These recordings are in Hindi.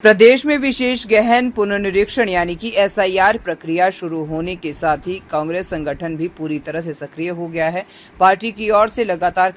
प्रदेश में विशेष गहन पुनर्निरीक्षण यानी कि एसआईआर प्रक्रिया शुरू होने के साथ ही कांग्रेस संगठन भी पूरी तरह से सक्रिय हो गया है। पार्टी की ओर से लगातार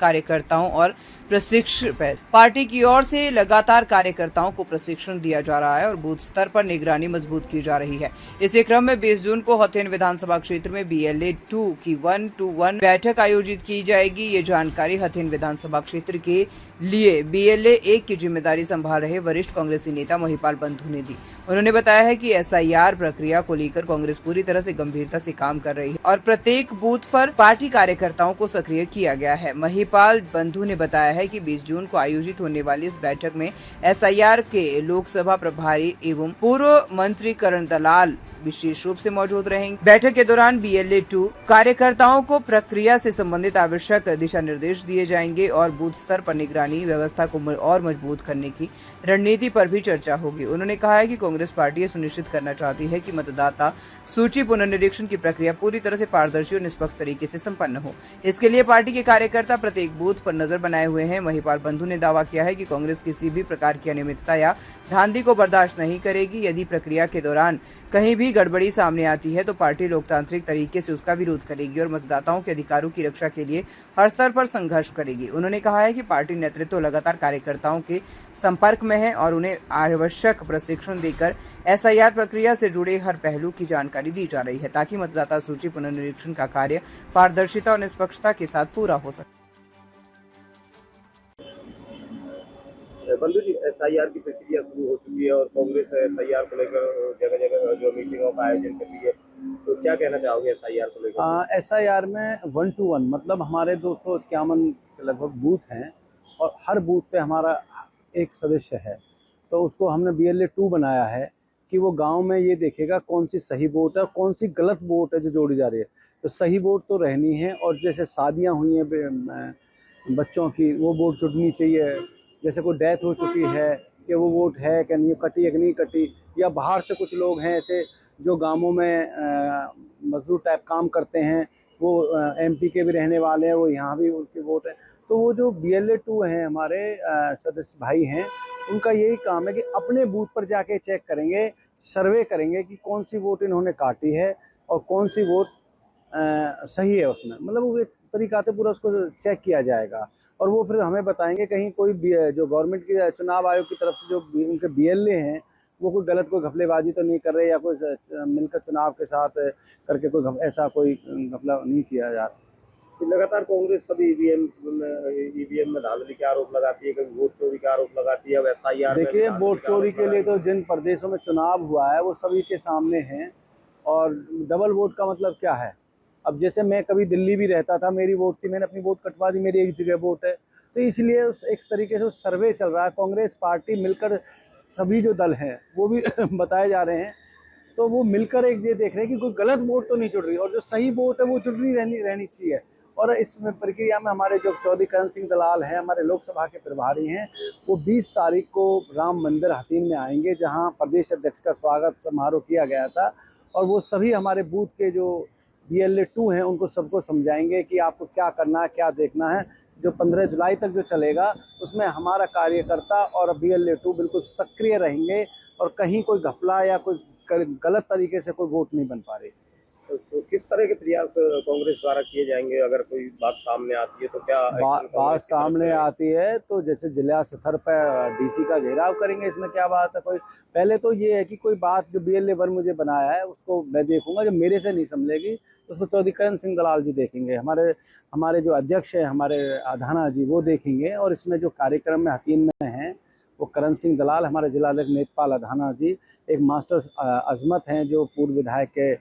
कार्यकर्ताओं को प्रशिक्षण दिया जा रहा है और बूथ स्तर पर निगरानी मजबूत की जा रही है। इसी क्रम में 20 जून को हथेन विधानसभा क्षेत्र में BLA 2 की 1-to-1 बैठक आयोजित की जाएगी। ये जानकारी हथेन विधानसभा क्षेत्र के लिए BLA 1 की जिम्मेदारी संभाल रहे वरिष्ठ कांग्रेसी नेता महिपाल बंधु ने दी। उन्होंने बताया है कि एसआईआर प्रक्रिया को लेकर कांग्रेस पूरी तरह से गंभीरता से काम कर रही है और प्रत्येक बूथ पर पार्टी कार्यकर्ताओं को सक्रिय किया गया है। महिपाल बंधु ने बताया है कि 20 जून को आयोजित होने वाली इस बैठक में एसआईआर के लोकसभा प्रभारी एवं पूर्व मंत्री करण दलाल विशेष रूप से मौजूद रहेंगे। बैठक के दौरान BLA 2 कार्यकर्ताओं को प्रक्रिया से संबंधित आवश्यक दिशा निर्देश दिए जाएंगे और बूथ स्तर पर निगरानी व्यवस्था को और मजबूत करने की रणनीति पर भी चर्चा होगी। उन्होंने कहा है कि कांग्रेस पार्टी ये सुनिश्चित करना चाहती है कि मतदाता सूची पुनर्निरीक्षण की प्रक्रिया पूरी तरह से पारदर्शी और निष्पक्ष तरीके से संपन्न हो। इसके लिए पार्टी के कार्यकर्ता प्रत्येक बूथ पर नजर बनाए हुए हैं। महिपाल बंधु ने दावा किया है कि कांग्रेस किसी भी प्रकार की अनियमितता या धांधली को बर्दाश्त नहीं करेगी। यदि प्रक्रिया के दौरान कहीं भी गड़बड़ी सामने आती है तो पार्टी लोकतांत्रिक तरीके से उसका विरोध करेगी और मतदाताओं के अधिकारों की रक्षा के लिए हर स्तर पर संघर्ष करेगी। उन्होंने कहा है कि पार्टी नेतृत्व लगातार कार्यकर्ताओं के संपर्क में है और उन्हें आवश्यक प्रशिक्षण देकर एसआईआर प्रक्रिया से जुड़े हर पहलू की जानकारी दी जा रही है ताकि मतदाता सूची पुनर्निरीक्षण का कार्य पारदर्शिता और निष्पक्षता के साथ पूरा हो सके। बंधु जी, एसआईआर की प्रक्रिया शुरू हो चुकी है और कांग्रेस एसआईआर को लेकर जगह जगह जो मीटिंगों का आयोजन कर रही है, तो क्या कहना चाहोगे एसआईआर को लेकर? एसआईआर में 1-to-1 मतलब हमारे 251 के लगभग बूथ हैं और हर बूथ पे हमारा एक सदस्य है, तो उसको हमने BLA 2 बनाया है कि वो गांव में ये देखेगा कौन सी सही वोट है, कौन सी गलत वोट है जो जोड़ी जा रही है। तो सही वोट तो रहनी है और जैसे शादियां हुई हैं बच्चों की, वो वोट जुड़नी चाहिए। जैसे कोई डेथ हो चुकी है कि वो वोट है कि नहीं, कटी है कि नहीं कटी, या बाहर से कुछ लोग हैं ऐसे जो गांवों में मजदूर टाइप काम करते हैं, वो MP के भी रहने वाले हैं, वो यहाँ भी उनकी वोट है। तो वो जो BLA 2 हैं हमारे सदस्य भाई हैं, उनका यही काम है कि अपने बूथ पर जाके चेक करेंगे, सर्वे करेंगे कि कौन सी वोट इन्होंने काटी है और कौन सी वोट सही है उसमें, मतलब वो एक तरीका से पूरा उसको चेक किया जाएगा और वो फिर हमें बताएंगे कहीं कोई जो गवर्नमेंट की चुनाव आयोग की तरफ से जो उनके BLA हैं वो कोई गलत कोई घपलेबाजी तो नहीं कर रहे या कोई मिलकर चुनाव के साथ करके कोई ऐसा कोई घपला नहीं किया जा रहा। लगातार कांग्रेस कभी ईवीएम में धांधली के आरोप लगाती है, कभी वोट चोरी का आरोप लगाती है। अब एसआईआर देखिए, वोट चोरी के लिए तो जिन प्रदेशों में चुनाव हुआ है वो सभी के सामने हैं और डबल वोट का मतलब क्या है। अब जैसे मैं कभी दिल्ली भी रहता था, मेरी वोट थी, मैंने अपनी वोट कटवा दी, मेरी एक जगह वोट है, तो इसलिए उस एक तरीके से सर्वे चल रहा है। कांग्रेस पार्टी मिलकर सभी जो दल हैं वो भी बताए जा रहे हैं, तो वो मिलकर एक ये देख रहे हैं कि कोई गलत वोट तो नहीं जुड़ रही और जो सही वोट है वो जुड़नी रहनी चाहिए। और इस प्रक्रिया में हमारे जो चौधरी करण सिंह दलाल हैं, हमारे लोकसभा के प्रभारी हैं, वो 20 तारीख को राम मंदिर हथीन में आएंगे जहां प्रदेश अध्यक्ष का स्वागत समारोह किया गया था और वो सभी हमारे बूथ के जो BLA 2 हैं उनको सबको समझाएंगे कि आपको क्या करना है, क्या देखना है। जो 15 जुलाई तक जो चलेगा उसमें हमारा कार्यकर्ता और BLA 2 बिल्कुल सक्रिय रहेंगे और कहीं कोई घपला या कोई गलत तरीके से कोई वोट नहीं बन पा रही। तो किस तरह के प्रयास कांग्रेस द्वारा किए जाएंगे? अगर कोई बात सामने आती है तो क्या बात सामने आती है तो जैसे जिला स्तर पर DC का घेराव करेंगे, इसमें क्या बात है। कोई पहले तो ये है कि कोई बात जो BLA 1 मुझे बनाया है उसको मैं देखूंगा, जो मेरे से नहीं समझेगी तो उसको चौधरी करण सिंह दलाल जी देखेंगे, हमारे जो अध्यक्ष है हमारे अधाना जी वो देखेंगे। और इसमें जो कार्यक्रम में हथीन में हैं वो करण सिंह दलाल, हमारे जिलाध्यक्ष नेतपाल अधाना जी, एक मास्टर अजमत हैं जो पूर्व विधायक के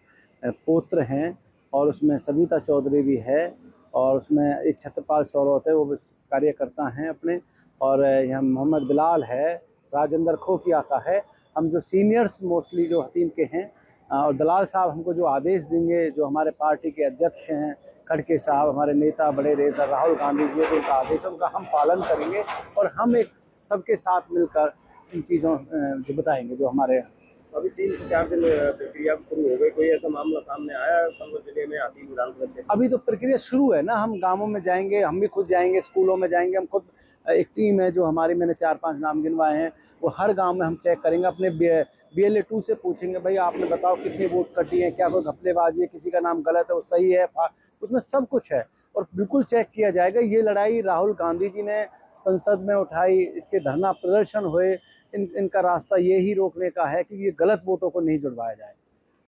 पुत्र हैं, और उसमें सविता चौधरी भी है, और उसमें एक छत्रपाल सौरवत है, वो कार्यकर्ता हैं अपने, और यहाँ मोहम्मद बिलाल है, राजेंद्र खोकिया का है। हम जो सीनियर्स मोस्टली जो हतीम के हैं, और दलाल साहब हमको जो आदेश देंगे, जो हमारे पार्टी के अध्यक्ष हैं खड़के साहब, हमारे नेता बड़े नेता राहुल गांधी जी, जो उनका आदेश है उनका हम पालन करेंगे और हम एक सबके साथ मिलकर इन चीज़ों जो बताएंगे जो हमारे। अभी 3 से 4 दिन प्रक्रिया शुरू हो गई, कोई ऐसा मामला सामने आया संभल जिले में हथीन विधानसभा? अभी तो प्रक्रिया शुरू है ना, हम गांवों में जाएंगे, हम भी खुद जाएंगे, स्कूलों में जाएंगे, हम खुद एक टीम है जो हमारी, मैंने 4-5 नाम गिनवाए हैं, वो हर गांव में हम चेक करेंगे। अपने BLA 2 से पूछेंगे भाई आपने बताओ कितनी वोट कटी है, क्या कोई घपलेबाजी है, किसी का नाम गलत है वो सही है, उसमें सब कुछ है और बिल्कुल चेक किया जाएगा। ये लड़ाई राहुल गांधी जी ने संसद में उठाई, इसके धरना प्रदर्शन हुए, इनका रास्ता ये ही रोकने का है कि ये गलत वोटों को नहीं जुड़वाया जाए।